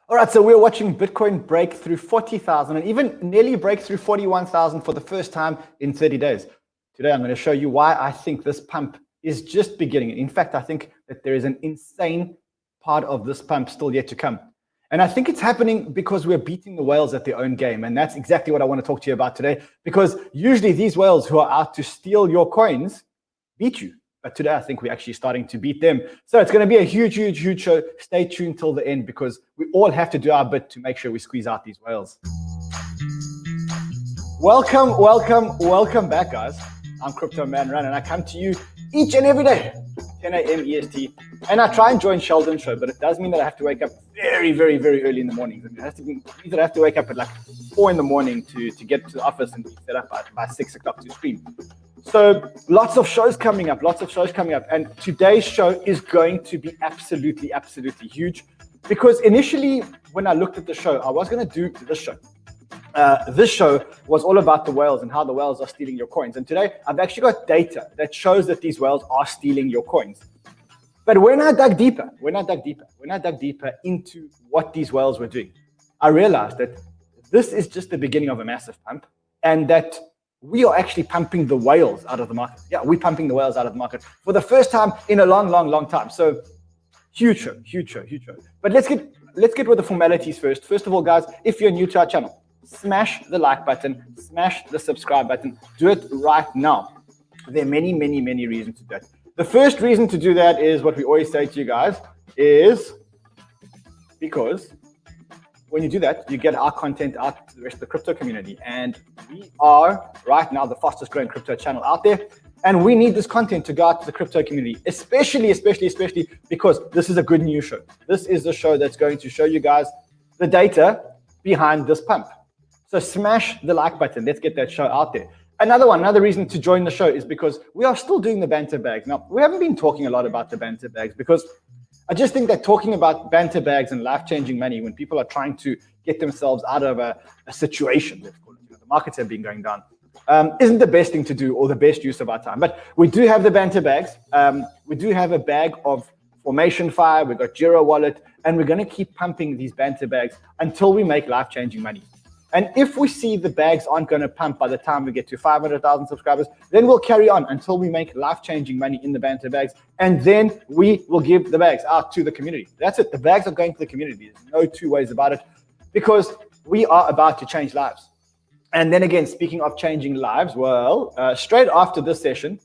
All right, so we're watching Bitcoin break through 40,000 and even nearly break through 41,000 for the first time in 30 days. Today, I'm going to show you why I think this pump is just beginning. In fact, I think that there is an insane part of this pump still yet to come. And I think it's happening because we're beating the whales at their own game. And that's exactly what I want to talk to you about today, because usually these whales who are out to steal your coins beat you. But today, I think we're actually starting to beat them. So it's going to be a huge, huge, huge show. Stay tuned till the end because we all have to do our bit to make sure we squeeze out these whales. Welcome back, guys. I'm Crypto Man Run, and I come to you each and every day, 10 a.m. EST. And I try and join Sheldon's show, but it does mean that I have to wake up very, very, very early in the mornings. And it means that I have to wake up at like 4 in the morning to get to the office and be set up by 6 o'clock to stream. So lots of shows coming up, And today's show is going to be absolutely, absolutely huge. Because initially, when I looked at the show, I was going to do this show. This show was all about the whales and how the whales are stealing your coins. And today, I've actually got data that shows that these whales are stealing your coins. But when I dug deeper into what these whales were doing, I realized that this is just the beginning of a massive pump, and that we are actually pumping the whales out of the market. Yeah, we're pumping the whales out of the market for the first time in a long, long, long time. So huge show. But let's get with the formalities first. First of all, guys, if you're new to our channel, smash the like button, smash the subscribe button. Do it right now. There are many, many, many reasons to do that. The first reason to do that is what we always say to you guys is because when you do that, you get our content out to the rest of the crypto community. And we are right now the fastest growing crypto channel out there. And we need this content to go out to the crypto community, especially because this is a good news show. This is the show that's going to show you guys the data behind this pump. So smash the like button. Let's get that show out there. Another reason to join the show is because we are still doing the banter bags. Now, we haven't been talking a lot about the banter bags because I just think that talking about banter bags and life-changing money when people are trying to get themselves out of a situation, let's call it, the markets have been going down, isn't the best thing to do or the best use of our time. But we do have the banter bags. We do have a bag of Formation Fire. We've got Jira Wallet, and we're going to keep pumping these banter bags until we make life-changing money. And if we see the bags aren't going to pump by the time we get to 500,000 subscribers, then we'll carry on until we make life-changing money in the banter bags. And then we will give the bags out to the community. That's it. The bags are going to the community. There's no two ways about it because we are about to change lives. And then again, speaking of changing lives, well, straight after this session,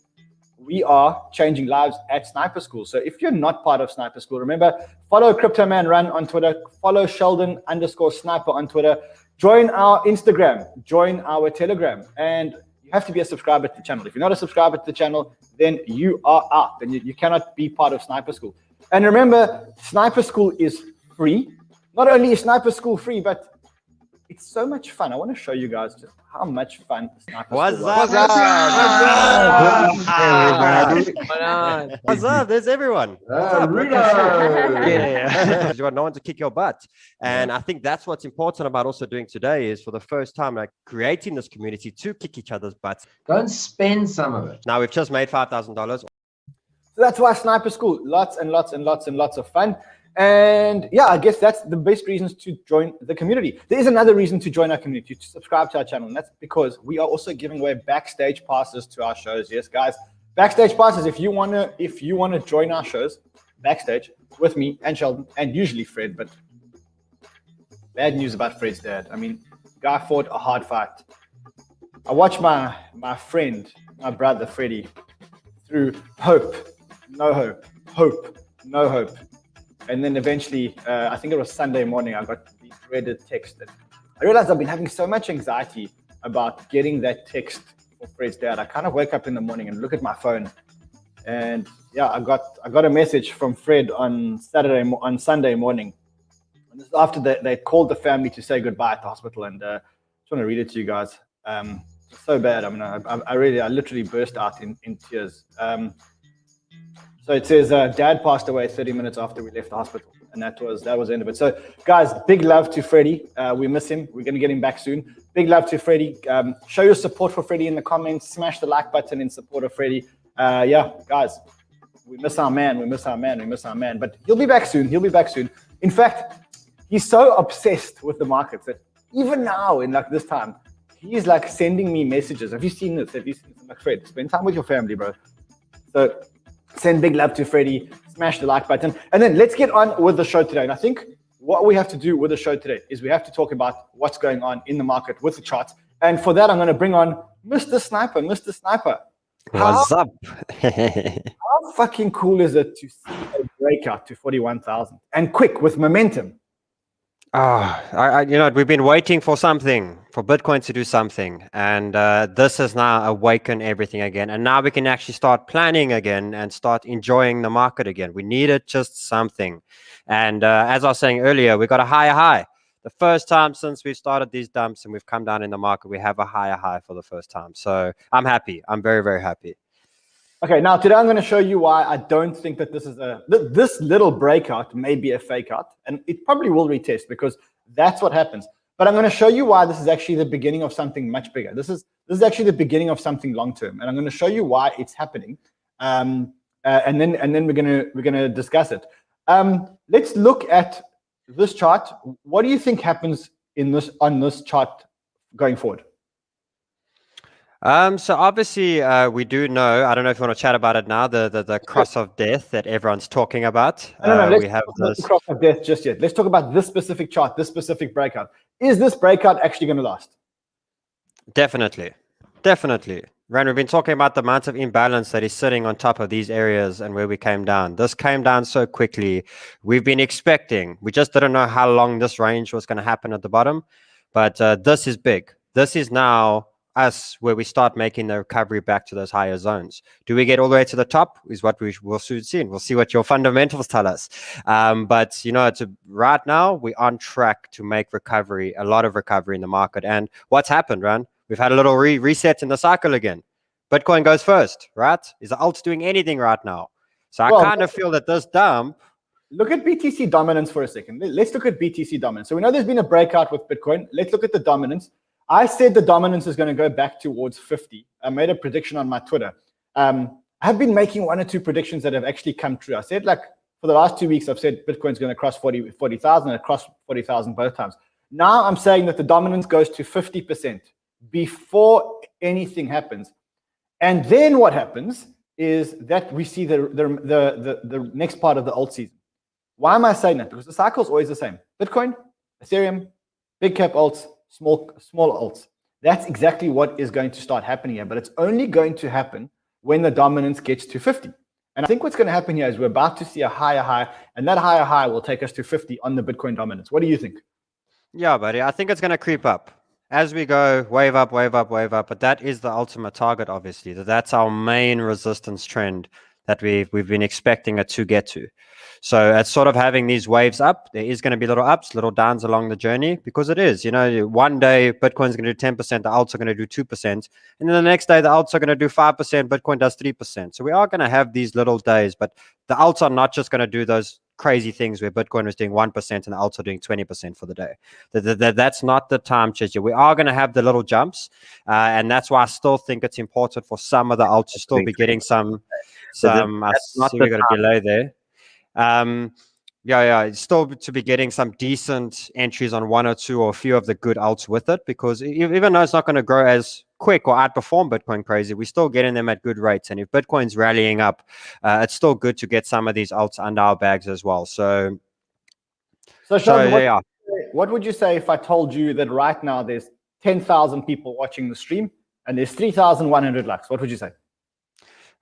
we are changing lives at Sniper School. So if you're not part of Sniper School, remember, follow Crypto Man Run on Twitter, follow Sheldon_Sniper on Twitter. Join our Instagram, join our Telegram, and you have to be a subscriber to the channel. If you're not a subscriber to the channel, then you are out. Then you cannot be part of Sniper School. And remember, Sniper School is free. Not only is Sniper School free, but it's so much fun. I want to show you guys just how much fun Sniper School is. What's up? There's everyone. What's up? Yeah. You got no one to kick your butt. And I think that's what's important about also doing today is for the first time, like creating this community to kick each other's butts. Go and spend some of it. Now we've just made $5,000. So that's why Sniper School, lots of fun. And yeah, I guess that's the best reasons to join the community. There is another reason to join our community, to subscribe to our channel, and that's because we are also giving away backstage passes to our shows. Yes, guys, backstage passes. If you wanna join our shows backstage with me and Sheldon and usually Fred, but bad news about Fred's dad. I mean, guy fought a hard fight. I watched my friend, my brother Freddie, through hope, no hope, hope, no hope. And then eventually, I think it was Sunday morning, I got the dreaded text. And I realized I've been having so much anxiety about getting that text for Fred's dad. I kind of wake up in the morning and look at my phone. And yeah, I got a message from Fred on Sunday morning. And this is after they called the family to say goodbye at the hospital. And I just want to read it to you guys. It's so bad. I mean, I literally burst out in tears. So it says, Dad passed away 30 minutes after we left the hospital. And that was the end of it. So guys, big love to Freddie. We miss him. We're going to get him back soon. Big love to Freddie. Show your support for Freddie in the comments. Smash the like button in support of Freddie. Yeah, guys, we miss our man. But he'll be back soon. In fact, He's so obsessed with the markets that even now in like this time, he's like sending me messages. Have you seen this? Have you seen this? I'm like, Fred, spend time with your family, bro. So send big love to Freddie, smash the like button. And then let's get on with the show today. And I think what we have to do with the show today is we have to talk about what's going on in the market with the charts. And for that, I'm going to bring on Mr. Sniper. Mr. Sniper. What's up? How fucking cool is it to see a breakout to 41,000 and quick with momentum? We've been waiting for something, for Bitcoin to do something, and this has now awakened everything again. And now we can actually start planning again and start enjoying the market again. We needed just something. And as I was saying earlier, we got a higher high. The first time since we've started these dumps and we've come down in the market, we have a higher high for the first time. So I'm happy. I'm very, very happy. Okay, now today I'm going to show you why I don't think that this little breakout may be a fake out, and it probably will retest because that's what happens. But I'm going to show you why this is actually the beginning of something much bigger. This is actually the beginning of something long term, and I'm going to show you why it's happening. And then we're going to discuss it. Let's look at this chart. What do you think happens on this chart going forward? So obviously we do know, I don't know if you want to chat about it now, the cross of death that everyone's talking about. No, we have this cross of death just yet. Let's talk about this specific chart, this specific breakout. Is this breakout actually going to last? Definitely. Rand, we've been talking about the amount of imbalance that is sitting on top of these areas and where we came down. This came down so quickly. We've been expecting, we just didn't know how long this range was going to happen at the bottom, but this is big. This is now us where we start making the recovery back to those higher zones. Do we get all the way to the top is what we will soon see. We'll see what your fundamentals tell us. But right now we're on track to make a lot of recovery in the market. And what's happened, Ran? We've had a little reset in the cycle again. Bitcoin goes first, right? Is the alt doing anything right now? So I kind of feel that this dump. Look at BTC dominance for a second. Let's look at BTC dominance. So we know there's been a breakout with Bitcoin. Let's look at the dominance. I said the dominance is going to go back towards 50. I made a prediction on my Twitter. I've been making one or two predictions that have actually come true. I said, like, for the last 2 weeks, I've said Bitcoin's going to cross 40,000 and it crossed 40,000 both times. Now I'm saying that the dominance goes to 50% before anything happens. And then what happens is that we see the next part of the alt season. Why am I saying that? Because the cycle is always the same. Bitcoin, Ethereum, big cap alts, small alts. That's exactly what is going to start happening here, but it's only going to happen when the dominance gets to 50. And I think what's going to happen here is we're about to see a higher high, and that higher high will take us to 50 on the Bitcoin dominance. What do you think? Yeah, buddy, I think it's going to creep up as we go, wave up, but that is the ultimate target, obviously. That's our main resistance trend that we've been expecting it to get to. So it's sort of having these waves up. There is going to be little ups, little downs along the journey, because it is, one day Bitcoin's going to do 10%, the alts are going to do 2%. And then the next day, the alts are going to do 5%, Bitcoin does 3%. So we are going to have these little days, but the alts are not just going to do those crazy things where Bitcoin is doing 1% and the alts are doing 20% for the day. That's not the time, Chizzy. We are going to have the little jumps. And that's why I still think it's important for some of the alts to still be getting some I see we got a delay there. It's still to be getting some decent entries on one or two or a few of the good alts with it, because even though it's not going to grow as quick or outperform Bitcoin crazy, we're still getting them at good rates. And if Bitcoin's rallying up, it's still good to get some of these alts under our bags as well. So Sheldon, what would you say if I told you that right now there's 10,000 people watching the stream and there's 3,100 likes? What would you say?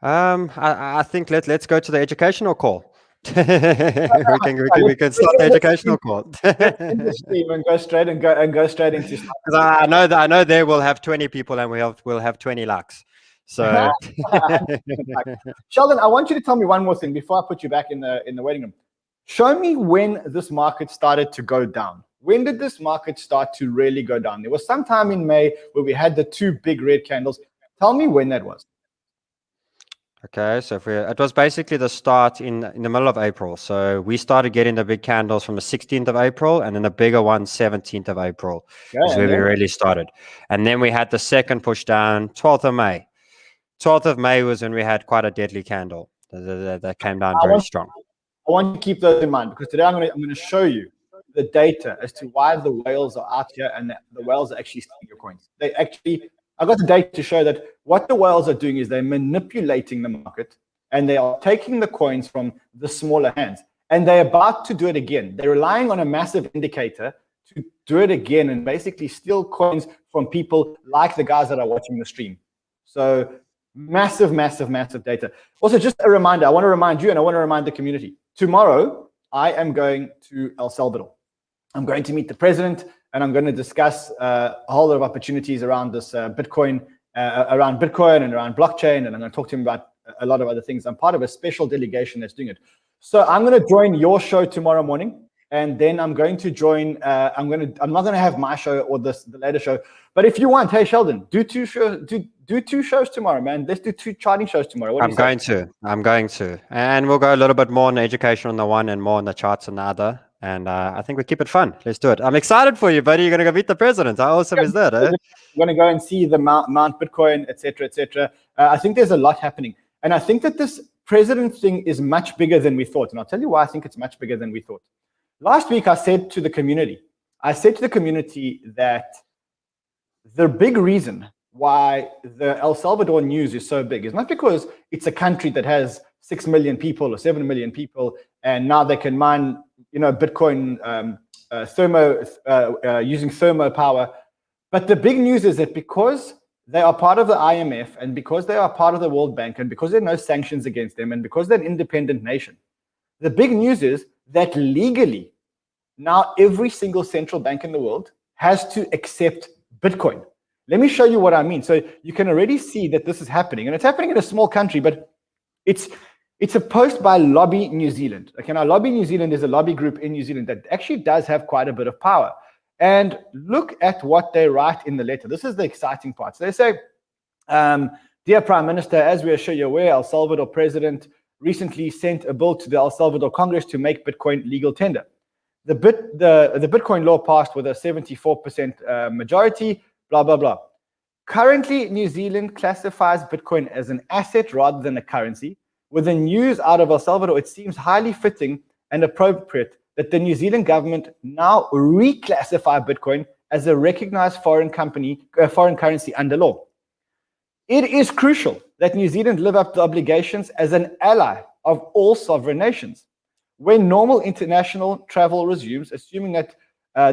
I think let's go to the educational call. we can start the educational call. And go straight into. Because I know there will have 20 people and we'll have 20 likes. So Sheldon, I want you to tell me one more thing before I put you back in the waiting room. Show me when this market started to go down. When did this market start to really go down? There was some time in May where we had the two big red candles. Tell me when that was. Okay, so it was basically the start in the middle of April. So we started getting the big candles from the 16th of April, and then the bigger one 17th of April is where we really started. And then we had the second push down 12th of May. 12th of May was when we had quite a deadly candle that came down very strong. I want you to keep those in mind, because today I'm going to show you the data as to why the whales are out here and the whales are actually stealing your coins. I got the data to show that what the whales are doing is they're manipulating the market and they are taking the coins from the smaller hands. And they're about to do it again. They're relying on a massive indicator to do it again and basically steal coins from people like the guys that are watching the stream. So massive, massive, massive data. Also, just a reminder, I want to remind you and I want to remind the community. Tomorrow, I am going to El Salvador. I'm going to meet the president and I'm going to discuss a whole lot of opportunities around this Bitcoin and around blockchain. And I'm going to talk to him about a lot of other things. I'm part of a special delegation that's doing it. So I'm going to join your show tomorrow morning. And then I'm going to join, I'm not going to have my show or the later show. But if you want, hey, Sheldon, do two shows tomorrow, man. Let's do 2 charting shows tomorrow. I'm going to. And we'll go a little bit more on education on the one and more on the charts on the other. And I think we keep it fun. Let's do it. I'm excited for you, buddy. You're going to go meet the president. How awesome is that? Eh? We're going to go and see the Mount Bitcoin, et cetera, et cetera. I think there's a lot happening. And I think that this president thing is much bigger than we thought. And I'll tell you why I think it's much bigger than we thought. Last week, I said to the community that the big reason why the El Salvador news is so big is not because it's a country that has 6 million people or 7 million people, and now they can mine, Bitcoin using thermo power. But the big news is that because they are part of the IMF and because they are part of the World Bank and because there are no sanctions against them and because they're an independent nation, the big news is that legally, now every single central bank in the world has to accept Bitcoin. Let me show you what I mean. So you can already see that this is happening. And it's happening in a small country, but it's a post by Lobby New Zealand. Okay, now Lobby New Zealand is a lobby group in New Zealand that actually does have quite a bit of power. And look at what they write in the letter. This is the exciting part. So they say, Dear Prime Minister, as we are sure you're aware, El Salvador President recently sent a bill to the El Salvador Congress to make Bitcoin legal tender. The Bitcoin law passed with a 74% majority, blah, blah, blah. Currently, New Zealand classifies Bitcoin as an asset rather than a currency. With the news out of El Salvador, it seems highly fitting and appropriate that the New Zealand government now reclassify Bitcoin as a recognized foreign currency under law. It is crucial that New Zealand live up to obligations as an ally of all sovereign nations. When normal international travel resumes, assuming that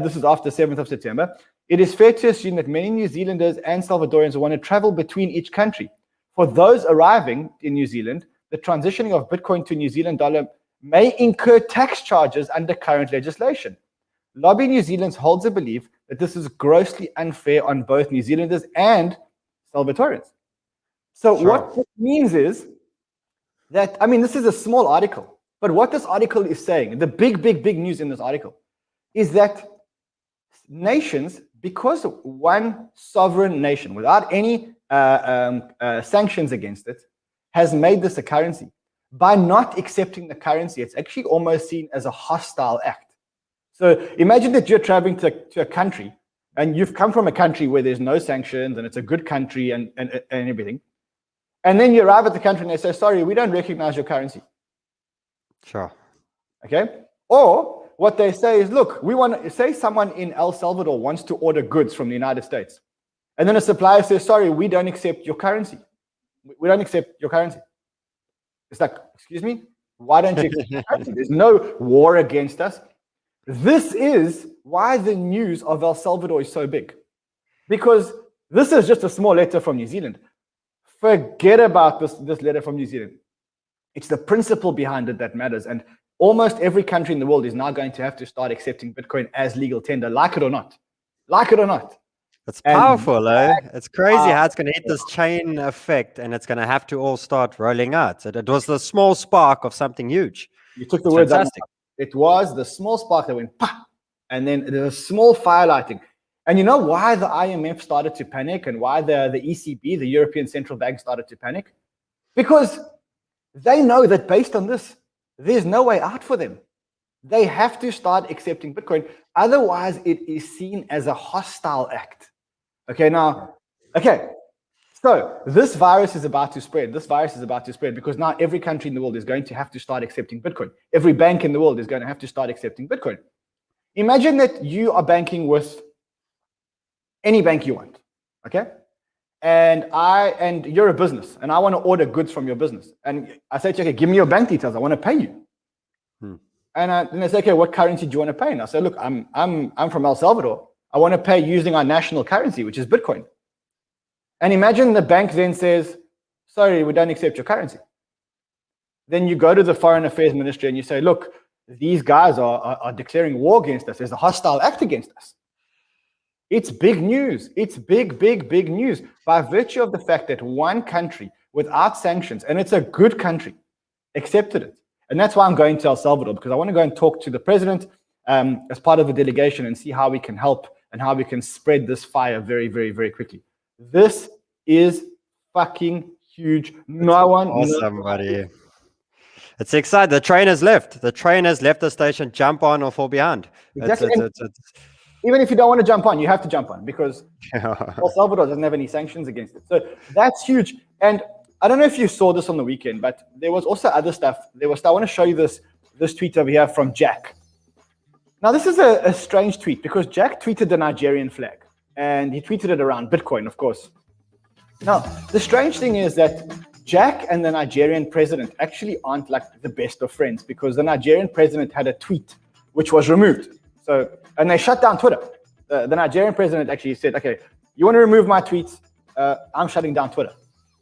this is after 7th of September, it is fair to assume that many New Zealanders and Salvadorians will want to travel between each country. For those arriving in New Zealand, the transitioning of Bitcoin to New Zealand dollar may incur tax charges under current legislation. Lobby New Zealand holds a belief that this is grossly unfair on both New Zealanders and Salvadorians. So what it means is that, this is a small article, but what this article is saying, the big news in this article, is that nations, because one sovereign nation, without any sanctions against it, has made this a currency. By not accepting the currency, it's actually almost seen as a hostile act. So imagine that you're traveling to a country, and you've come from a country where there's no sanctions, and it's a good country and everything. And then you arrive at the country and they say, sorry, we don't recognize your currency. Sure. Okay. Or what they say is, look, we want to say someone in El Salvador wants to order goods from the United States. And then a supplier says, sorry, we don't accept your currency. We don't accept your currency. It's like, excuse me, why don't you accept your currency? There's no war against us. This is why the news of El Salvador is so big. Because this is just a small letter from New Zealand. Forget about this letter from New Zealand. It's the principle behind it that matters. And almost every country in the world is now going to have to start accepting Bitcoin as legal tender, like it or not. Like it or not. It's powerful, eh? It's crazy how it's going to hit this chain effect and it's going to have to all start rolling out. It was the small spark of something huge. You took the words out. It was the small spark that went pah, and then there was small fire lighting. And you know why the IMF started to panic and why the ECB, the European Central Bank, started to panic? Because they know that based on this, there's no way out for them. They have to start accepting Bitcoin. Otherwise, it is seen as a hostile act. So this virus is about to spread. This virus is about to spread because now every country in the world is going to have to start accepting Bitcoin. Every bank in the world is going to have to start accepting Bitcoin. Imagine that you are banking with any bank you want, okay? And you're a business, and I want to order goods from your business. And I say to you, okay, give me your bank details. I want to pay you. And they say, okay, what currency do you want to pay? And I say, look, I'm from El Salvador. I want to pay using our national currency, which is Bitcoin. And imagine the bank then says, sorry, we don't accept your currency. Then you go to the Foreign Affairs Ministry and you say, look, these guys are declaring war against us. There's a hostile act against us. It's big news. It's big, big, big news by virtue of the fact that one country without sanctions, and it's a good country, accepted it. And that's why I'm going to El Salvador, because I want to go and talk to the president as part of the delegation and see how we can help and how we can spread this fire very, very, very quickly. This is fucking huge. No one knows. Somebody. It's exciting. The train has left. The train has left the station. Jump on or fall behind. Exactly. Even if you don't want to jump on, you have to jump on because El Salvador doesn't have any sanctions against it. So that's huge. And I don't know if you saw this on the weekend, but there was also other stuff. I want to show you this tweet over here from Jack. Now, this is a strange tweet because Jack tweeted the Nigerian flag and he tweeted it around Bitcoin, of course. Now, the strange thing is that Jack and the Nigerian president actually aren't like the best of friends because the Nigerian president had a tweet which was removed. And they shut down Twitter. The Nigerian president actually said, okay, you want to remove my tweets? I'm shutting down Twitter.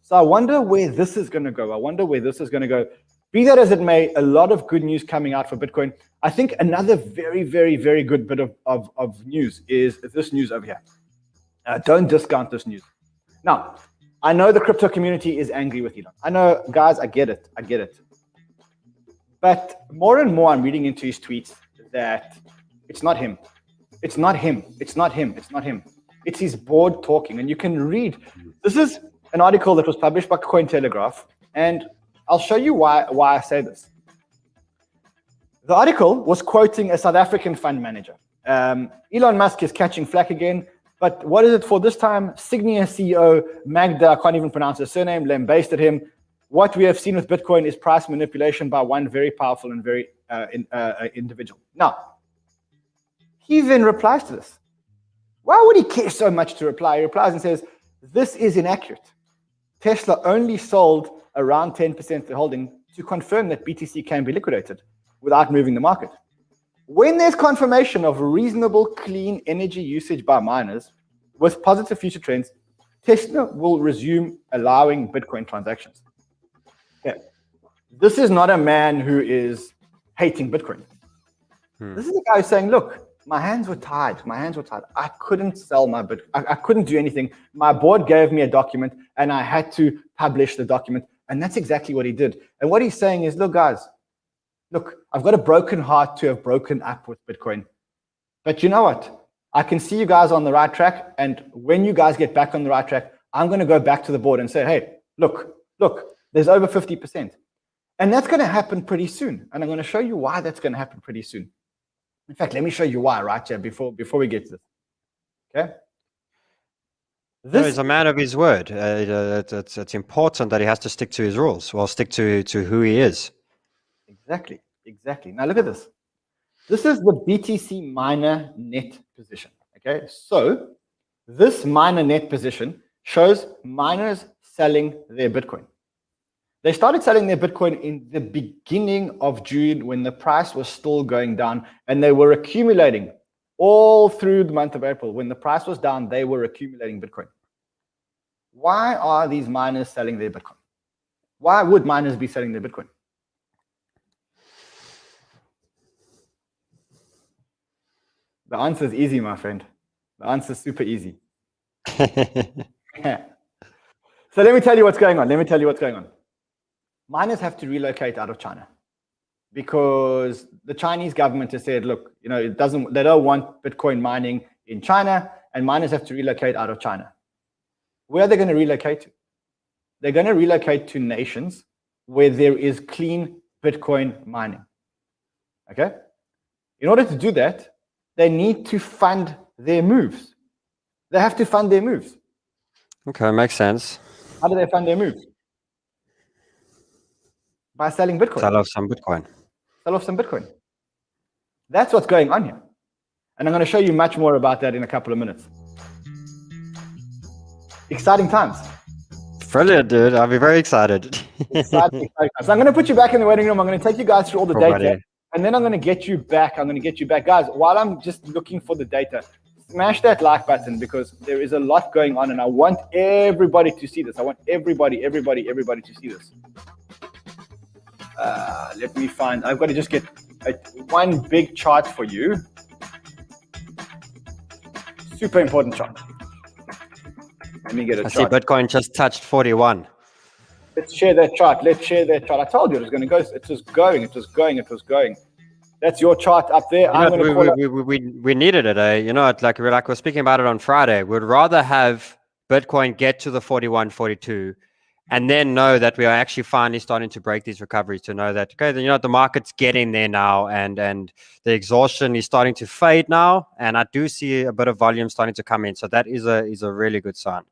So I wonder where this is going to go. Be that as it may, a lot of good news coming out for Bitcoin. I think another very, very, very good bit of news is this news over here. Don't discount this news. Now, I know the crypto community is angry with Elon. I know, guys, I get it. But more and more I'm reading into his tweets that it's not him. It's his board talking. And you can read. This is an article that was published by Cointelegraph. And I'll show you why I say this. The article was quoting a South African fund manager. Elon Musk is catching flack again. But what is it for this time? Signia CEO Magda, I can't even pronounce her surname, lambasted him. What we have seen with Bitcoin is price manipulation by one very powerful and very individual. Now, he then replies to this. Why would he care so much to reply? He replies and says, this is inaccurate. Tesla only sold around 10% of the holding to confirm that BTC can be liquidated without moving the market. When there's confirmation of reasonable clean energy usage by miners with positive future trends, Tesla will resume allowing Bitcoin transactions. Okay. This is not a man who is hating Bitcoin. This is a guy who's saying, look, my hands were tied. I couldn't sell my Bitcoin. I couldn't do anything. My board gave me a document and I had to publish the document. And that's exactly what he did. And what he's saying is, look, guys, I've got a broken heart to have broken up with Bitcoin. But you know what? I can see you guys on the right track. And when you guys get back on the right track, I'm going to go back to the board and say, hey, look, there's over 50%. And that's going to happen pretty soon. And I'm going to show you why that's going to happen pretty soon. In fact, let me show you why right here before we get to this. Okay? He's a man of his word. It's important that he has to stick to his rules, or stick to who he is. Exactly. Now look at this. This is the BTC miner net position. Okay, so this miner net position shows miners selling their Bitcoin. They started selling their Bitcoin in the beginning of June when the price was still going down, and they were accumulating all through the month of April. When the price was down, they were accumulating Bitcoin. Why are these miners selling their Bitcoin? Why would miners be selling their Bitcoin? The answer is easy, my friend. The answer is super easy. So let me tell you what's going on. Miners have to relocate out of China because the Chinese government has said, look, they don't want Bitcoin mining in China, and miners have to relocate out of China. Where are they going to relocate to? They're going to relocate to nations where there is clean Bitcoin mining. Okay? In order to do that, they need to fund their moves. They have to fund their moves. Okay, makes sense. How do they fund their moves? By selling Bitcoin. Sell off some Bitcoin. That's what's going on here. And I'm going to show you much more about that in a couple of minutes. Exciting times. Brilliant, dude. I'll be very excited. Exciting times. So I'm going to put you back in the waiting room. I'm going to take you guys through all the data. Buddy. And then I'm going to get you back. Guys, while I'm just looking for the data, smash that like button because there is a lot going on and I want everybody to see this. I want everybody to see this. Let me find, I've got to just get one big chart for you. Super important chart. Let me get a chart. I see Bitcoin just touched 41. Let's share that chart. I told you it was going to go. It was going. That's your chart up there. We needed it. You know, like we were speaking about it on Friday. We'd rather have Bitcoin get to the 41, 42, and then know that we are actually finally starting to break these recoveries. To know that okay, you know, the market's getting there now, and the exhaustion is starting to fade now, and I do see a bit of volume starting to come in. So that is a really good sign.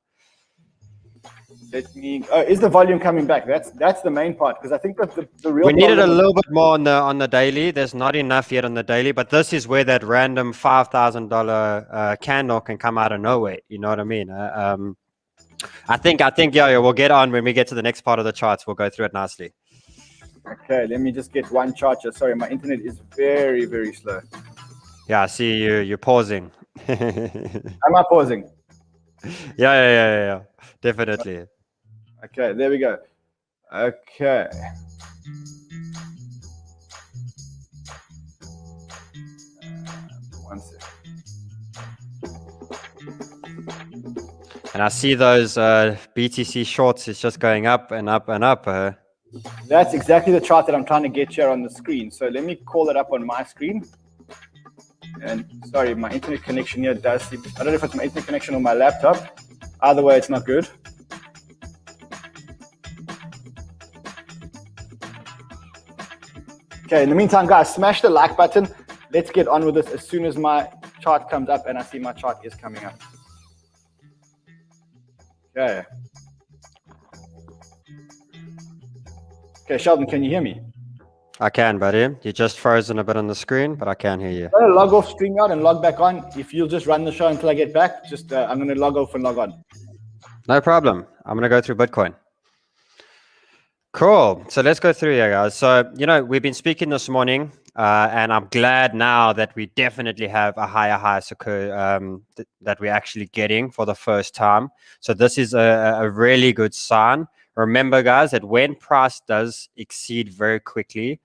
Is the volume coming back? That's the main part because I think that the real. We needed a little bit more on the daily. There's not enough yet on the daily, but this is where that random $5,000 candle can come out of nowhere. You know what I mean? I think yeah, we'll get on when we get to the next part of the charts. We'll go through it nicely. Okay, let me just get one chart. Sorry, my internet is very, very slow. Yeah, I see you're pausing. Am I pausing? Yeah. Definitely. Okay, there we go. Okay. One second. And I see those BTC shorts is just going up and up and up. That's exactly the chart that I'm trying to get here on the screen. So let me call it up on my screen. And sorry, my internet connection here does seem, I don't know if it's my internet connection or my laptop. Either way, it's not good. Okay, in the meantime, guys, smash the like button. Let's get on with this as soon as my chart comes up, and I see my chart is coming up. Okay. Okay, Sheldon, can you hear me? I can, buddy. You're just frozen a bit on the screen, but I can hear you. I'm going to log off StreamYard and log back on. If you'll just run the show until I get back, I'm going to log off and log on. No problem. I'm going to go through Bitcoin. Cool. So let's go through here, guys. So, you know, we've been speaking this morning, and I'm glad now that we definitely have a higher that we're actually getting for the first time. So this is a really good sign. Remember, guys, that when price does exceed very quickly,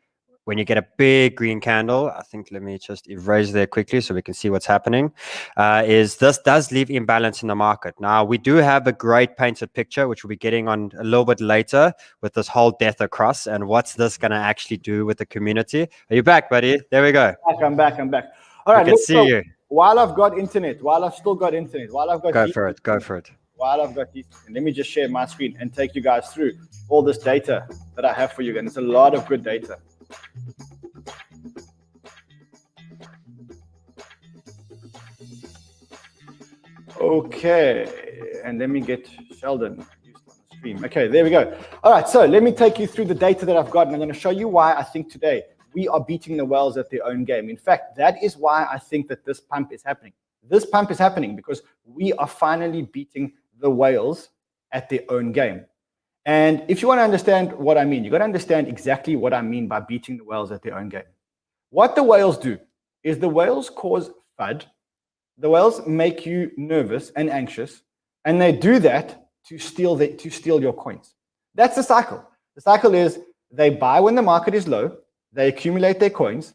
when you get a big green candle, I think, let me just erase there quickly so we can see what's happening, is this does leave imbalance in the market. Now, we do have a great painted picture, which we'll be getting on a little bit later with this whole death across and what's this going to actually do with the community. Are you back, buddy? There we go. I'm back. All right, let's see you. While I've got internet, while I've still got internet, while I've got... Go for it. While I've got these, let me just share my screen and take you guys through all this data that I have for you. And it's a lot of good data. Okay, and let me get Sheldon used on the stream. Okay, there we go. All right, so let me take you through the data that I've got, and I'm going to show you why I think today we are beating the whales at their own game. In fact, that is why I think that this pump is happening. This pump is happening because we are finally beating the whales at their own game. And if you want to understand what I mean, you got to understand exactly what I mean by beating the whales at their own game. What the whales do is the whales cause FUD. The whales make you nervous and anxious, and they do that to steal your coins. That's the cycle. The cycle is they buy when the market is low, they accumulate their coins,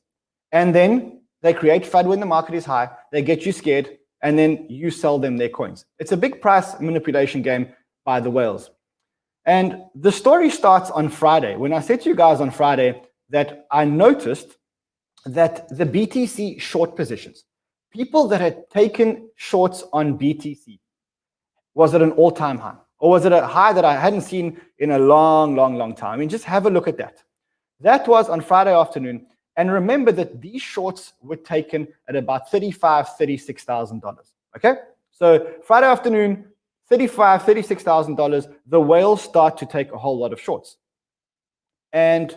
and then they create FUD when the market is high, they get you scared, and then you sell them their coins. It's a big price manipulation game by the whales. And the story starts on Friday. When I said to you guys on Friday that I noticed that the BTC short positions, people that had taken shorts on BTC, was at an all-time high? Or was it a high that I hadn't seen in a long, long, long time? I mean, just have a look at that. That was on Friday afternoon. And remember that these shorts were taken at about $35,000, $36,000. Okay? So Friday afternoon, $35,000, $36,000, the whales start to take a whole lot of shorts. And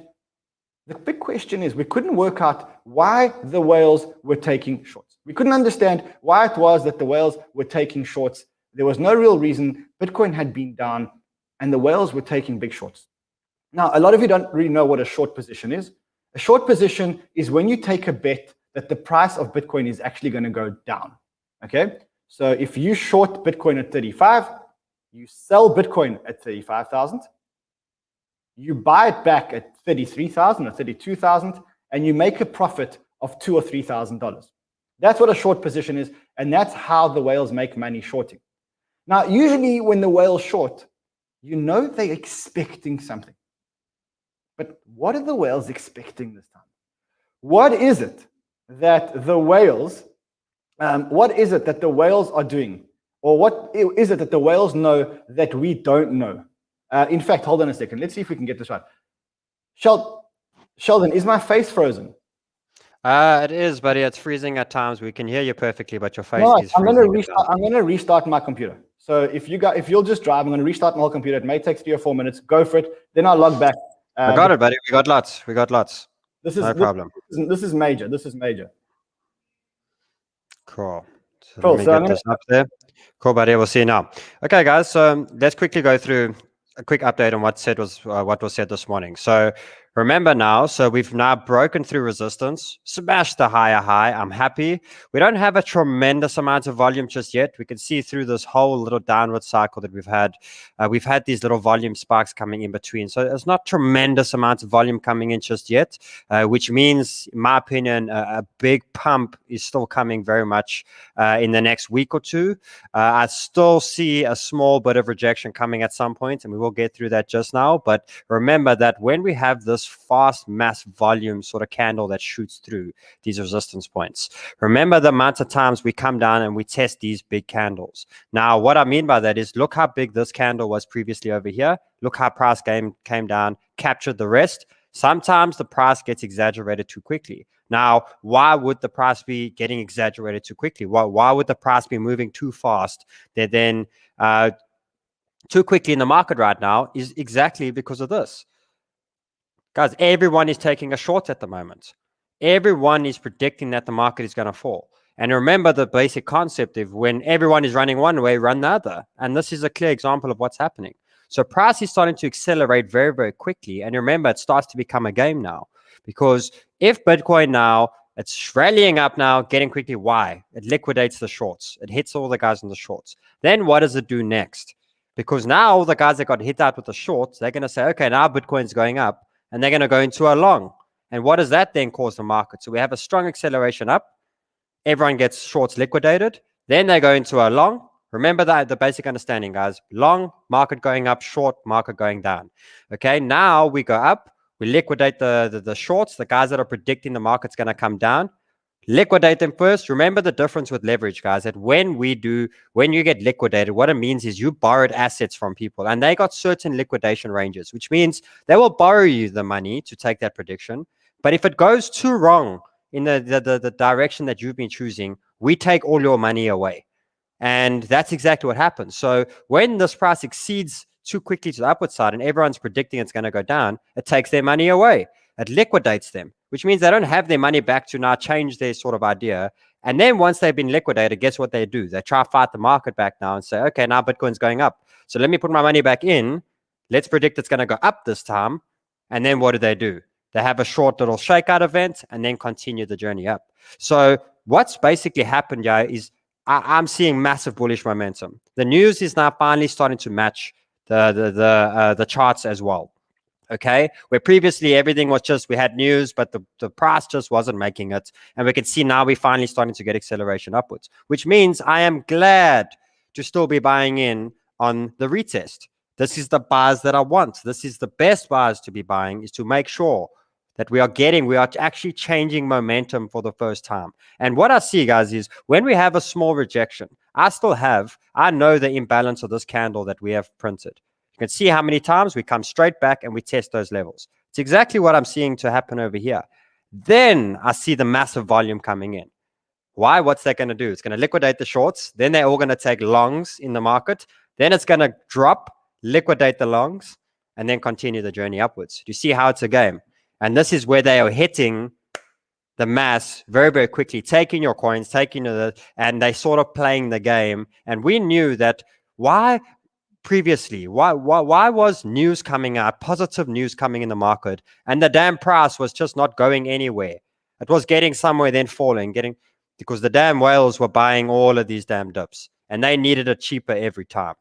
the big question is, we couldn't work out why the whales were taking shorts. We couldn't understand why it was that the whales were taking shorts. There was no real reason. Bitcoin had been down and the whales were taking big shorts. Now, a lot of you don't really know what a short position is. A short position is when you take a bet that the price of Bitcoin is actually going to go down. Okay? So if you short Bitcoin at 35, you sell Bitcoin at 35,000, you buy it back at 33,000 or 32,000, and you make a profit of $2,000 or $3,000. That's what a short position is, and that's how the whales make money shorting. Now, usually when the whales short, you know they're expecting something. But what are the whales expecting this time? What is it that the whales, are doing? Or what is it that the whales know that we don't know? In fact, hold on a second. Let's see if we can get this right. Sheldon, is my face frozen? It is, buddy. It's freezing at times. We can hear you perfectly, but your face is I'm freezing. going to restart my computer. So if you'll just drive, I'm going to restart my whole computer. It may take 3 or 4 minutes. Go for it. Then I'll log back. I got it, buddy. We got lots. No problem. This is major. This is major. Cool. So Cool. let me get this up there. Cool, buddy. We'll see you now. Okay, guys. So let's quickly go through a quick update on what was said this morning. So remember now, so we've now broken through resistance, smashed the higher high. I'm happy. We don't have a tremendous amount of volume just yet. We can see through this whole little downward cycle that we've had. We've had these little volume spikes coming in between. So there's not tremendous amounts of volume coming in just yet, which means, in my opinion, a big pump is still coming very much in the next week or two. I still see a small bit of rejection coming at some point, and we will get through that just now. But remember that when we have this fast mass volume sort of candle that shoots through these resistance points, remember the amount of times we come down and we test these big candles. Now, what I mean by that is, look how big this candle was previously over here. Look how price came down, captured the rest. Sometimes the price gets exaggerated too quickly. Now, why would the price be getting exaggerated too quickly? Why would the price be moving too fast? Then too quickly in the market right now is exactly because of this. Guys, everyone is taking a short at the moment. Everyone is predicting that the market is going to fall. And remember the basic concept of when everyone is running one way, run the other. And this is a clear example of what's happening. So price is starting to accelerate very, very quickly. And remember, it starts to become a game now. Because if Bitcoin now, it's rallying up now, getting quickly, why? It liquidates the shorts. It hits all the guys in the shorts. Then what does it do next? Because now all the guys that got hit out with the shorts, they're going to say, okay, now Bitcoin's going up. And they're going to go into a long. And what does that then cause the market? So we have a strong acceleration up. Everyone gets shorts liquidated. Then they go into a long. Remember that the basic understanding, guys. Long, market going up, short, market going down. Okay, now we go up. We liquidate the shorts, the guys that are predicting the market's going to come down. Liquidate them first. Remember the difference with leverage, guys, that when you get liquidated, what it means is you borrowed assets from people and they got certain liquidation ranges, which means they will borrow you the money to take that prediction. But if it goes too wrong in the direction that you've been choosing, we take all your money away. And that's exactly what happens. So when this price exceeds too quickly to the upward side and everyone's predicting it's going to go down, it takes their money away. It liquidates them, which means they don't have their money back to now change their sort of idea. And then once they've been liquidated, guess what they do? They try to fight the market back now and say, okay, now Bitcoin's going up. So let me put my money back in. Let's predict it's going to go up this time. And then what do? They have a short little shakeout event and then continue the journey up. So what's basically happened, yeah, is I'm seeing massive bullish momentum. The news is now finally starting to match the charts as well. Okay, where previously everything was just, we had news, but the price just wasn't making it. And we can see now we're finally starting to get acceleration upwards, which means I am glad to still be buying in on the retest. This is the buys that I want. This is the best buys to be buying, is to make sure that we are actually changing momentum for the first time. And what I see, guys, is when we have a small rejection, I know the imbalance of this candle that we have printed. You can see how many times we come straight back and we test those levels. It's exactly what I'm seeing to happen over here. Then I see the massive volume coming in. Why? What's that going to do? It's going to liquidate the shorts. Then they're all going to take longs in the market. Then it's going to drop, liquidate the longs, and then continue the journey upwards. Do you see how it's a game? And this is where they are hitting the mass very, very quickly, taking your coins, and they sort of playing the game. And we knew that why was news coming out, positive news coming in the market, and the damn price was just not going anywhere. It was getting somewhere, then falling, because the damn whales were buying all of these damn dips, and they needed it cheaper every time.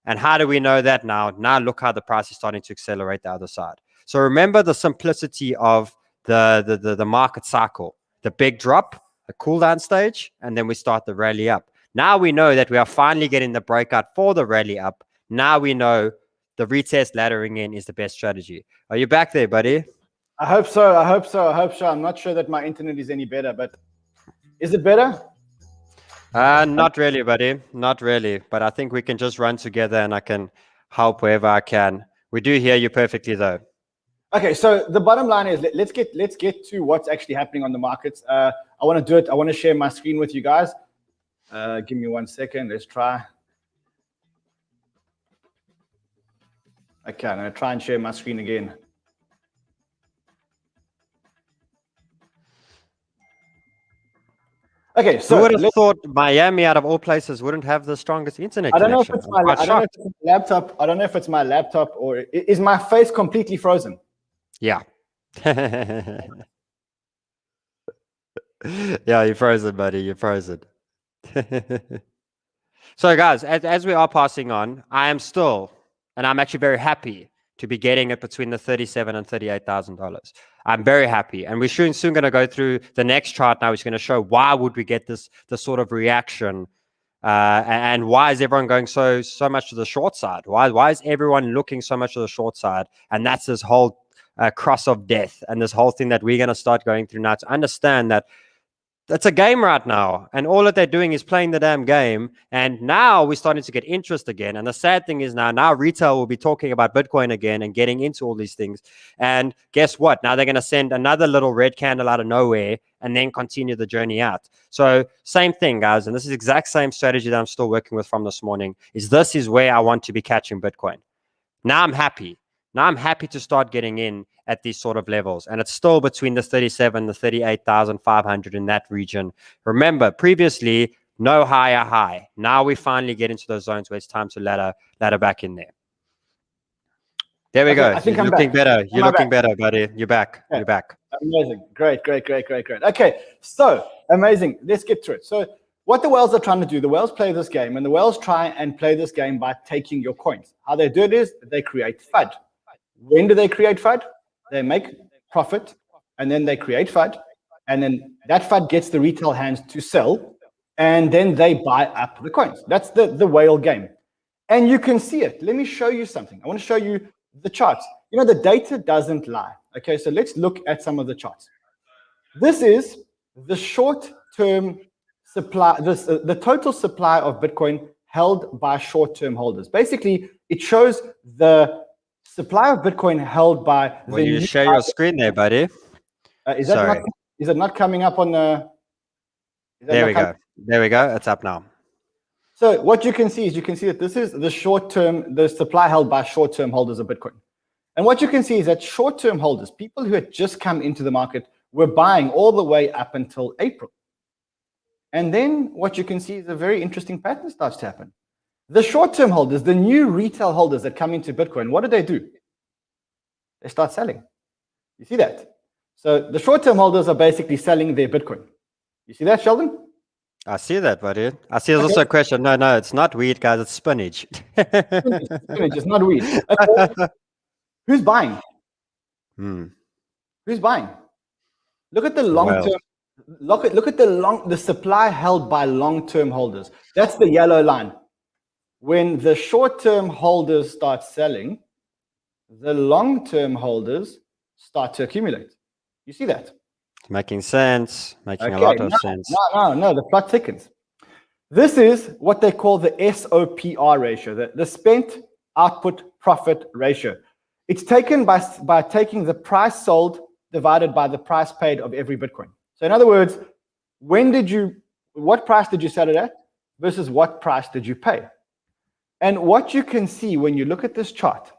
And how do we know that now? Now look how the price is starting to accelerate the other side. So remember the simplicity of the market cycle, the big drop, the cool down stage, and then we start the rally up. Now we know that we are finally getting the breakout for the rally up. Now we know the retest laddering in is the best strategy. Are you back there, buddy? I hope so. I hope so. I hope so. I'm not sure that my internet is any better, but is it better? Not really, buddy. Not really. But I think we can just run together and I can help wherever I can. We do hear you perfectly, though. Okay, so the bottom line is let's get to what's actually happening on the markets. I want to do it. I want to share my screen with you guys. Give me 1 second. Let's try. Okay, I'm going to try and share my screen again. Okay, so who would have thought Miami, out of all places, wouldn't have the strongest internet connection? I don't know if it's my laptop. I don't know if it's my laptop or is my face completely frozen? Yeah. Yeah, you're frozen, buddy. You're frozen. So, guys, as we are passing on, I am still, and I'm actually very happy to be getting it between the $37,000 and $38,000. I'm very happy, and we're soon going to go through the next chart now, which is going to show why would we get this sort of reaction, and why is everyone going so much to the short side? Why is everyone looking so much to the short side? And that's this whole cross of death, and this whole thing that we're going to start going through now to understand that it's a game right now, and all that they're doing is playing the damn game. And now we're starting to get interest again. And the sad thing is now retail will be talking about Bitcoin again and getting into all these things. And guess what? Now they're going to send another little red candle out of nowhere and then continue the journey out. So same thing, guys. And this is the exact same strategy that I'm still working with from this morning. This is where I want to be catching Bitcoin. Now I'm happy. Now I'm happy to start getting in at these sort of levels. And it's still between the 37, the 38,500 in that region. Remember, previously, no higher high. Now we finally get into those zones where it's time to ladder back in there. There we go. You're looking better. You're looking better, buddy. You're back. Okay. You're back. Amazing. Great. Okay, so amazing. Let's get to it. So what the whales are trying to do, the whales play this game, and the whales try and play this game by taking your coins. How they do it is they create FUD. When do they create FUD? They make profit, and then they create FUD, and then that FUD gets the retail hands to sell, and then they buy up the coins. That's the whale game. And you can see it. Let me show you something. I want to show you the charts. You know, the data doesn't lie. Okay, so let's look at some of the charts. This is the short-term supply, the total supply of Bitcoin held by short-term holders. Basically, it shows the supply of Bitcoin held by. Will you share your screen there, buddy? Is it not coming up on the? There we go. There we go. It's up now. So what you can see is that this is the short-term, the supply held by short-term holders of Bitcoin. And what you can see is that short-term holders, people who had just come into the market, were buying all the way up until April. And then what you can see is a very interesting pattern starts to happen. The short-term holders, the new retail holders that come into Bitcoin, what do? They start selling. You see that? So the short-term holders are basically selling their Bitcoin. You see that, Sheldon? I see that, buddy. I see there's also a question. No, it's not wheat, guys. It's spinach. Spinach, it's not wheat. Okay. Who's buying? Who's buying? Look at the long-term. Look at the supply held by long-term holders. That's the yellow line. When the short-term holders start selling, the long-term holders start to accumulate. You see that? It's making sense. Making a lot of sense. No. The plot thickens. This is what they call the SOPR ratio, the spent output profit ratio. It's taken by taking the price sold divided by the price paid of every Bitcoin. So in other words, what price did you sell it at versus what price did you pay? And what you can see when you look at this chart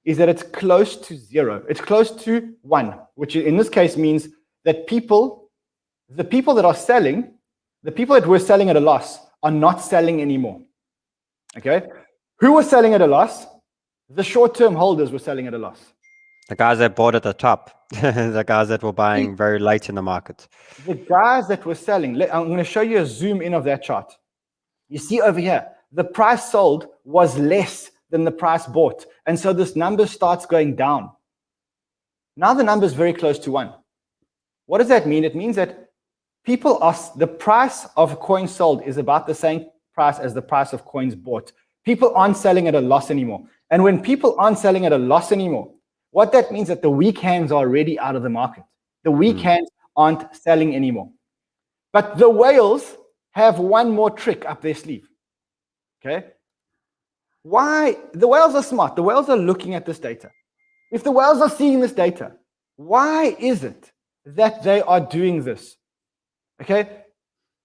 is that it's close to zero. It's close to 1, which in this case means that people the people that are selling, the people that were selling at a loss are not selling anymore. Okay? Who was selling at a loss? The short-term holders were selling at a loss. The guys that bought at the top, the guys that were buying very late in the market. The guys that were selling, I'm going to show you a zoom in of that chart. You see over here, the price sold was less than the price bought. And so this number starts going down. Now the number is very close to 1. What does that mean? It means that the price of coins sold is about the same price as the price of coins bought. People aren't selling at a loss anymore. And when people aren't selling at a loss anymore, what that means is that the weak hands are already out of the market. The weak hands aren't selling anymore. But the whales have one more trick up their sleeve. Okay? Why? The whales are smart. The whales are looking at this data. If the whales are seeing this data, why is it that they are doing this? Okay?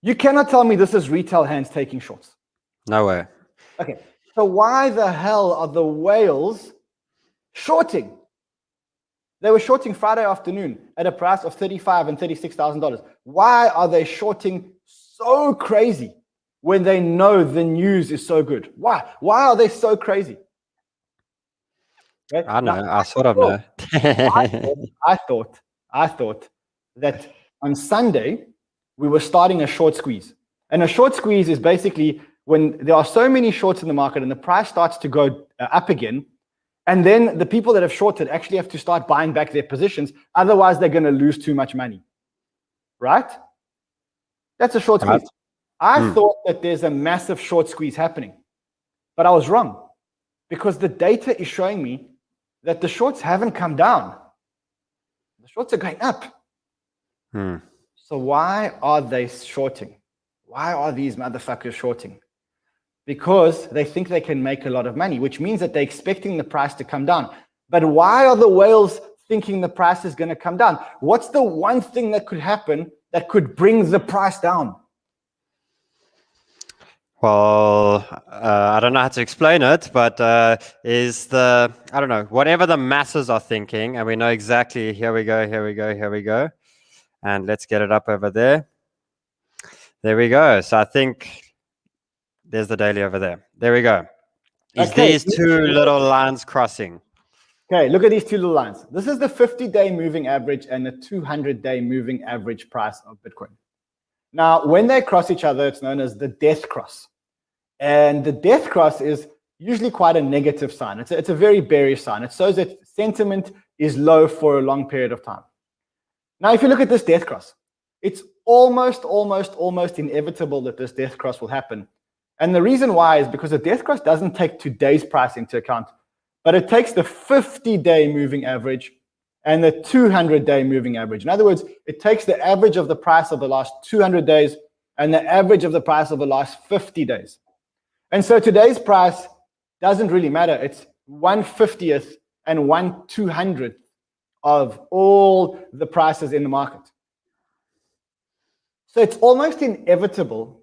You cannot tell me this is retail hands taking shorts. No way. Okay. So why the hell are the whales shorting? They were shorting Friday afternoon at a price of $35,000 and $36,000. Why are they shorting so crazy when they know the news is so good? Why? Why are they so crazy? Okay? I know. I sort of know. I thought that on Sunday we were starting a short squeeze. And a short squeeze is basically when there are so many shorts in the market and the price starts to go up again, and then the people that have shorted actually have to start buying back their positions. Otherwise, they're going to lose too much money. Right? That's a short squeeze. I thought that there's a massive short squeeze happening. But I was wrong. Because the data is showing me that the shorts haven't come down. The shorts are going up. So why are they shorting? Why are these motherfuckers shorting? Because they think they can make a lot of money, which means that they're expecting the price to come down. But why are the whales thinking the price is going to come down? What's the one thing that could happen that could bring the price down? Well, I don't know how to explain it, but I don't know, whatever the masses are thinking, and we know exactly, here we go. And let's get it up over there. There we go. So I think there's the daily over there. There we go. Is these two little lines crossing? Okay, look at these two little lines. This is the 50-day moving average and the 200-day moving average price of Bitcoin. Now, when they cross each other, it's known as the death cross. And the death cross is usually quite a negative sign. It's a very bearish sign. It shows that sentiment is low for a long period of time. Now, if you look at this death cross, it's almost inevitable that this death cross will happen. And the reason why is because the death cross doesn't take today's price into account, but it takes the 50-day moving average and the 200-day moving average. In other words, it takes the average of the price of the last 200 days and the average of the price of the last 50 days. And so today's price doesn't really matter. It's 1/50th and 1/200th of all the prices in the market. So it's almost inevitable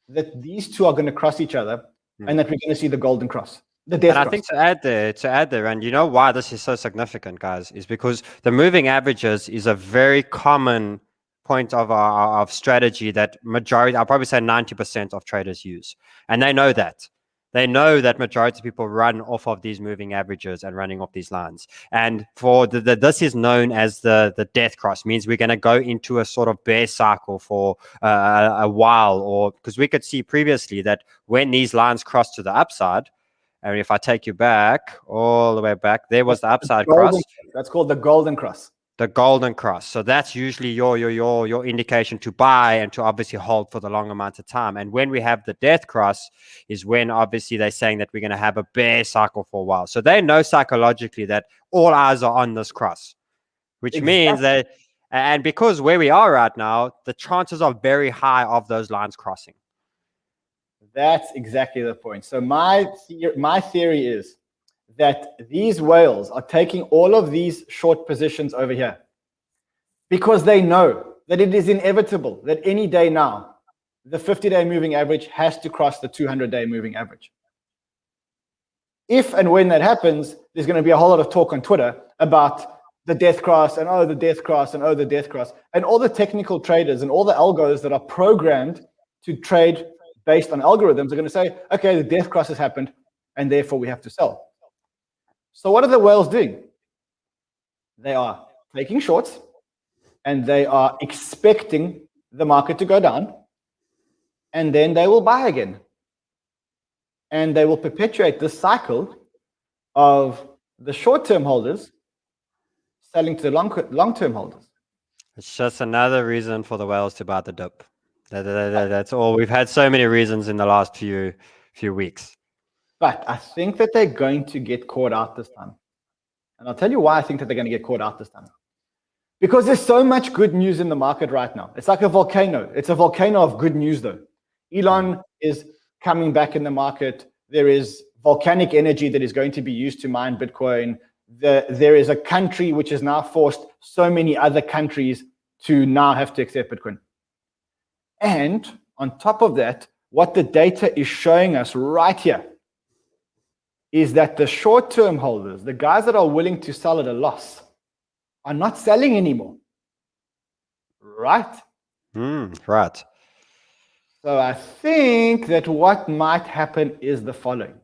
that these two are going to cross each other and that we're going to see the golden cross. The death cross. I think to add there, and you know why this is so significant, guys, is because the moving averages is a very common point of strategy that majority, I'll probably say 90% of traders use. And they know that. They know that majority of people run off of these moving averages and running off these lines. And for this is known as the death cross, means we're going to go into a sort of bear cycle for a while, or because we could see previously that when these lines cross to the upside, and if I take you back, all the way back, there was the upside cross. That's called the golden cross. The golden cross. So that's usually your indication to buy and to obviously hold for the long amount of time. And when we have the death cross is when obviously they're saying that we're going to have a bear cycle for a while. So they know psychologically that all eyes are on this cross, which means that, and because where we are right now, the chances are very high of those lines crossing. That's exactly the point. So my theory is that these whales are taking all of these short positions over here because they know that it is inevitable that any day now, the 50-day moving average has to cross the 200-day moving average. If and when that happens, there's going to be a whole lot of talk on Twitter about the death cross, and oh, the death cross, and oh, the death cross. And all the technical traders and all the algos that are programmed to trade based on algorithms are going to say, okay, the death cross has happened, and therefore we have to sell. So what are the whales doing? They are taking shorts, and they are expecting the market to go down, and then they will buy again. And they will perpetuate this cycle of the short-term holders selling to the long-term holders. It's just another reason for the whales to buy the dip. That's all. We've had so many reasons in the last few weeks. But I think that they're going to get caught out this time. And I'll tell you why I think that they're going to get caught out this time. Because there's so much good news in the market right now. It's like a volcano. It's a volcano of good news, though. Elon is coming back in the market. There is volcanic energy that is going to be used to mine Bitcoin. There is a country which has now forced so many other countries to now have to accept Bitcoin. And on top of that, what the data is showing us right here is that the short-term holders, the guys that are willing to sell at a loss, are not selling anymore. Right? Right. So I think that what might happen is the following.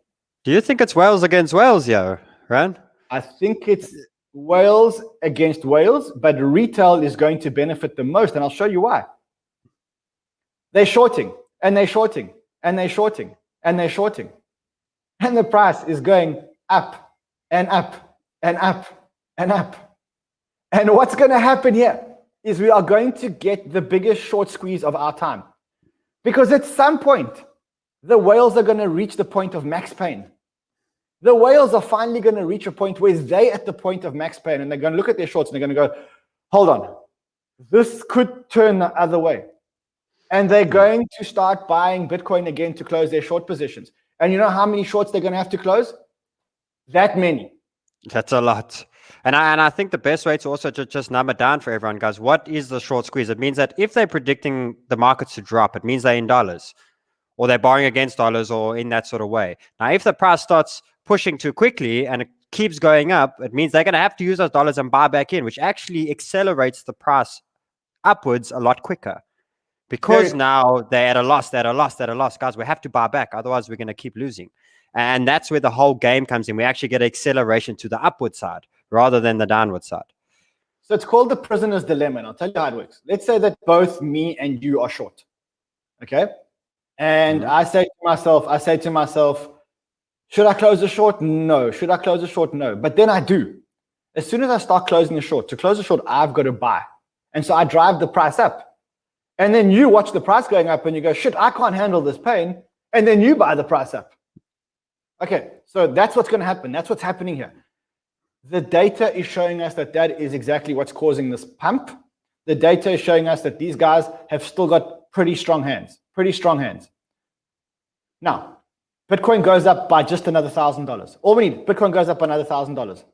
Do you think it's whales against whales, yo, Ran? I think it's whales against whales, but retail is going to benefit the most, and I'll show you why. They're shorting, and they're shorting, and they're shorting, and they're shorting. And the price is going up, and up, and up, and up. And what's going to happen here is we are going to get the biggest short squeeze of our time. Because at some point, the whales are going to reach the point of max pain. The whales are finally going to reach a point where they're at the point of max pain, and they're going to look at their shorts and they're going to go, hold on, this could turn the other way. And they're going to start buying Bitcoin again to close their short positions. And you know how many shorts they're going to have to close? That many. That's a lot. And I think the best way to also just number down for everyone, guys, what is the short squeeze? It means that if they're predicting the markets to drop, it means they're in dollars, or they're borrowing against dollars, or in that sort of way. Now, if the price starts pushing too quickly and it keeps going up, it means they're going to have to use those dollars and buy back in, which actually accelerates the price upwards a lot quicker. Because now they're at a loss, guys, we have to buy back. Otherwise, we're going to keep losing. And that's where the whole game comes in. We actually get acceleration to the upward side rather than the downward side. So it's called the prisoner's dilemma. And I'll tell you how it works. Let's say that both me and you are short. Okay? And I say to myself, should I close the short? No. Should I close the short? No. But then I do. As soon as I start closing the short, to close the short, I've got to buy. And so I drive the price up. And then you watch the price going up and you go, shit, I can't handle this pain. And then you buy the price up. Okay, so that's what's going to happen. That's what's happening here. The data is showing us that that is exactly what's causing this pump. The data is showing us that these guys have still got pretty strong hands. Now, Bitcoin goes up by just another $1,000. All we need, Bitcoin goes up by another $1,000.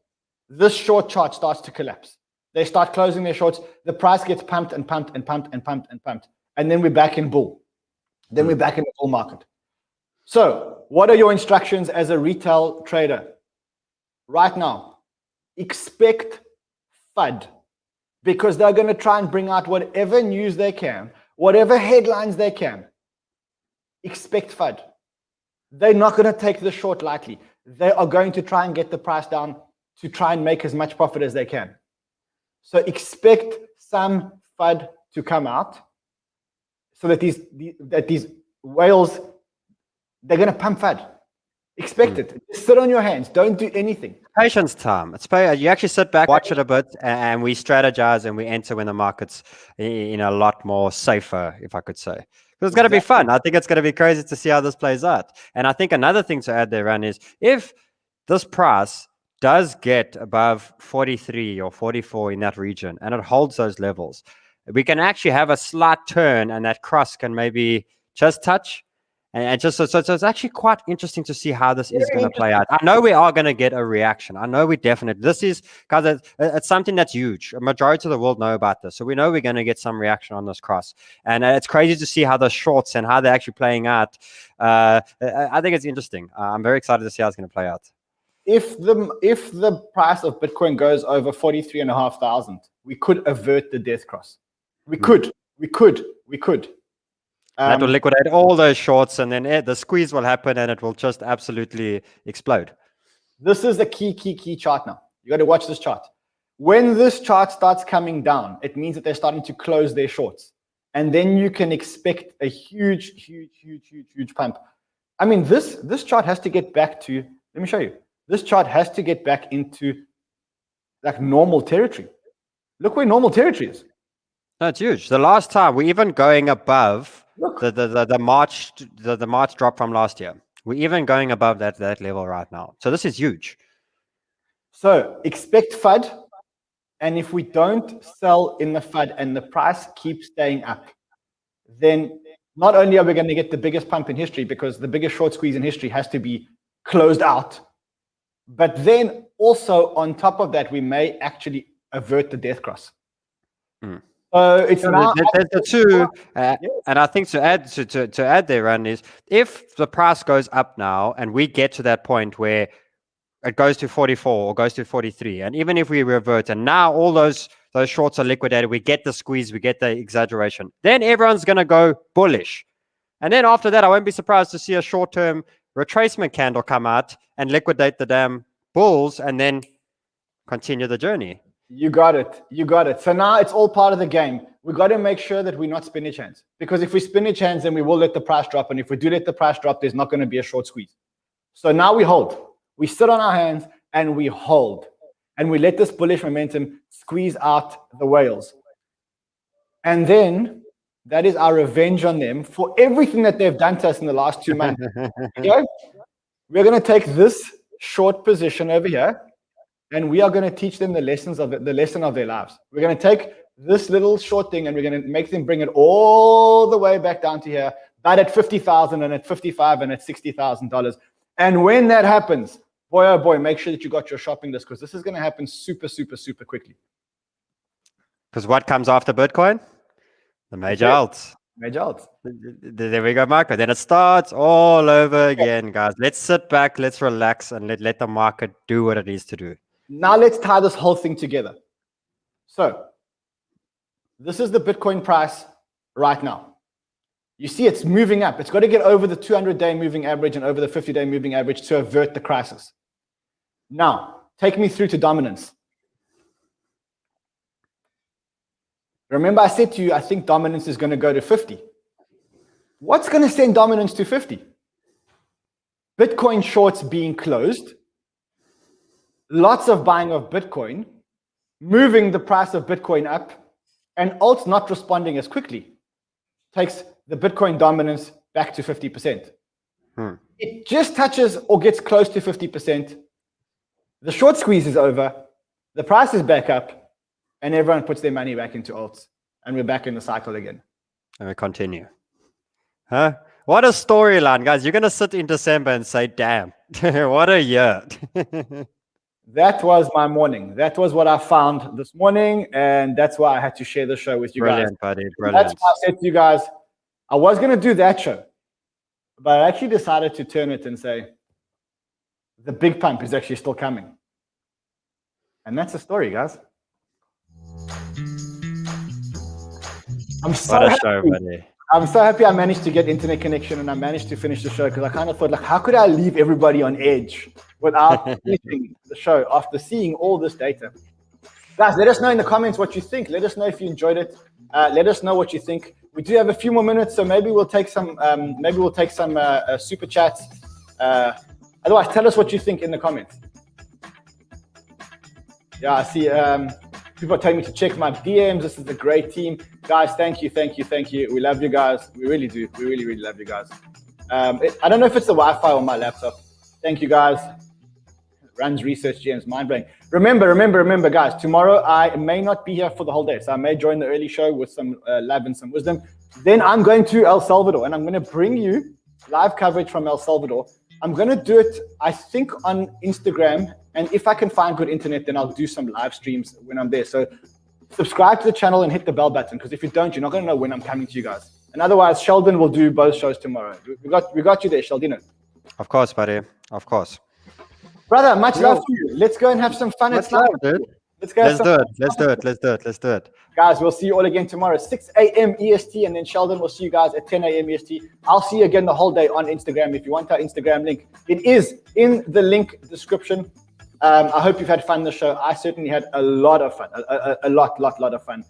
This short chart starts to collapse. They start closing their shorts. The price gets pumped and pumped and pumped and pumped and pumped. And then we're back in bull. Then we're back in the bull market. So what are your instructions as a retail trader? Right now, expect FUD, because they're going to try and bring out whatever news they can, whatever headlines they can. Expect FUD. They're not going to take the short lightly. They are going to try and get the price down to try and make as much profit as they can. So expect some FUD to come out so that these whales, they're going to pump FUD. Expect it. Just sit on your hands. Don't do anything. Patience time. You actually sit back, watch it a bit, and we strategize and we enter when the market's in a lot more safer, if I could say. Because it's going to be fun. I think it's going to be crazy to see how this plays out. And I think another thing to add there, Ran, is if this price does get above 43 or 44 in that region and it holds those levels, we can actually have a slight turn and that cross can maybe just touch. And just so it's actually quite interesting to see how this is going to play out. I know we are going to get a reaction. I know we definitely, this is, guys, it's something that's huge. A majority of the world know about this. So we know we're going to get some reaction on this cross. And it's crazy to see how the shorts and how they're actually playing out. I think it's interesting. I'm very excited to see how it's going to play out. if the price of Bitcoin goes over 43,500, we could avert the death cross. We could. That will liquidate all those shorts, and then the squeeze will happen, and it will just absolutely explode. This is the key chart now. You got to watch this chart. When this chart starts coming down, it means that they're starting to close their shorts. And then you can expect a huge pump. I mean, this chart has to get back to, let me show you. This chart has to get back into like normal territory. Look where normal territory is. That's huge. The last time we're even going above the March drop from last year. We're even going above that level right now. So this is huge. So expect FUD. And if we don't sell in the FUD and the price keeps staying up, then not only are we going to get the biggest pump in history, because the biggest short squeeze in history has to be closed out, but then also on top of that, we may actually avert the death cross. So it's now there's the two, and I think to add there, Rand, is if the price goes up now and we get to that point where it goes to 44 or goes to 43, and even if we revert and now all those shorts are liquidated, we get the squeeze, we get the exaggeration, then everyone's going to go bullish. And then after that, I won't be surprised to see a short-term retracement candle come out and liquidate the damn bulls and then continue the journey. You got it. So now it's all part of the game. We got to make sure that we're not spinach hands, because if we spinach hands, then we will let the price drop. And if we do let the price drop, there's not going to be a short squeeze. So now we hold. We sit on our hands and we hold. And we let this bullish momentum squeeze out the whales. And then that is our revenge on them for everything that they've done to us in the last 2 months. Okay? We're going to take this short position over here, and we are going to teach them the lesson of their lives. We're going to take this little short thing and we're going to make them bring it all the way back down to here, but at 50,000 and at 55 and at $60,000. And when that happens, boy, oh boy, make sure that you got your shopping list, because this is going to happen super quickly. Because what comes after Bitcoin? The major alts. Major alts. There we go, Marco. Then it starts all over again, guys. Let's sit back, let's relax, and let the market do what it needs to do. Now let's tie this whole thing together. So this is the Bitcoin price right now. You see it's moving up. It's got to get over the 200-day moving average and over the 50-day moving average to avert the crisis. Now, take me through to dominance. Remember I said to you, I think dominance is going to go to 50. What's going to send dominance to 50? Bitcoin shorts being closed, lots of buying of Bitcoin, moving the price of Bitcoin up, and alts not responding as quickly. Takes the Bitcoin dominance back to 50%. It just touches or gets close to 50%. The short squeeze is over. The price is back up, and everyone puts their money back into alts, and we're back in the cycle again. And we continue. Huh? What a storyline, guys. You're going to sit in December and say, damn, what a year. That was my morning. That was what I found this morning, and that's why I had to share the show with you guys. Brilliant, buddy. Brilliant. That's why I said to you guys, I was going to do that show, but I actually decided to turn it and say, the big pump is actually still coming. And that's the story, guys. I'm so happy I managed to get internet connection and I managed to finish the show, because I kind of thought, like, how could I leave everybody on edge without finishing the show after seeing all this data? Guys, let us know in the comments what you think. Let us know if you enjoyed it. Let us know what you think. We do have a few more minutes, so maybe we'll take some super chats. Otherwise, tell us what you think in the comments. Yeah, I see people are telling me to check my DMs. This is a great team. Guys, thank you. We love you guys. We really do. We really love you guys. I don't know if it's the Wi-Fi on my laptop. Thank you, guys. Runs research GMs, mind-blowing. Remember, guys, tomorrow I may not be here for the whole day. So I may join the early show with some love and some wisdom. Then I'm going to El Salvador, and I'm going to bring you live coverage from El Salvador. I'm going to do it, I think, on Instagram. And if I can find good internet, then I'll do some live streams when I'm there. So subscribe to the channel and hit the bell button, because if you don't, you're not going to know when I'm coming to you guys. And otherwise, Sheldon will do both shows tomorrow. We got you there, Sheldon. Of course, buddy. Of course. Brother, much love to you. Let's go and have some fun. Let's love, dude. Let's go. Let's do it. Guys, we'll see you all again tomorrow, 6 a.m. EST, and then Sheldon will see you guys at 10 a.m. EST. I'll see you again the whole day on Instagram. If you want our Instagram link, it is in the link description. I hope you've had fun this show. I certainly had a lot of fun, a lot of fun.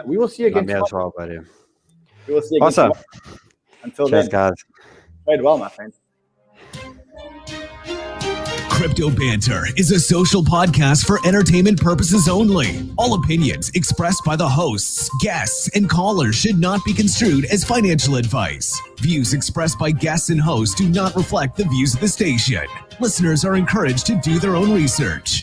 We will see you again tomorrow. As well, buddy. We will see you again Awesome. tomorrow. Until Cheers, then, guys. trade well, my friend. Crypto Banter is a social podcast for entertainment purposes only. All opinions expressed by the hosts, guests, and callers should not be construed as financial advice. Views expressed by guests and hosts do not reflect the views of the station. Listeners are encouraged to do their own research.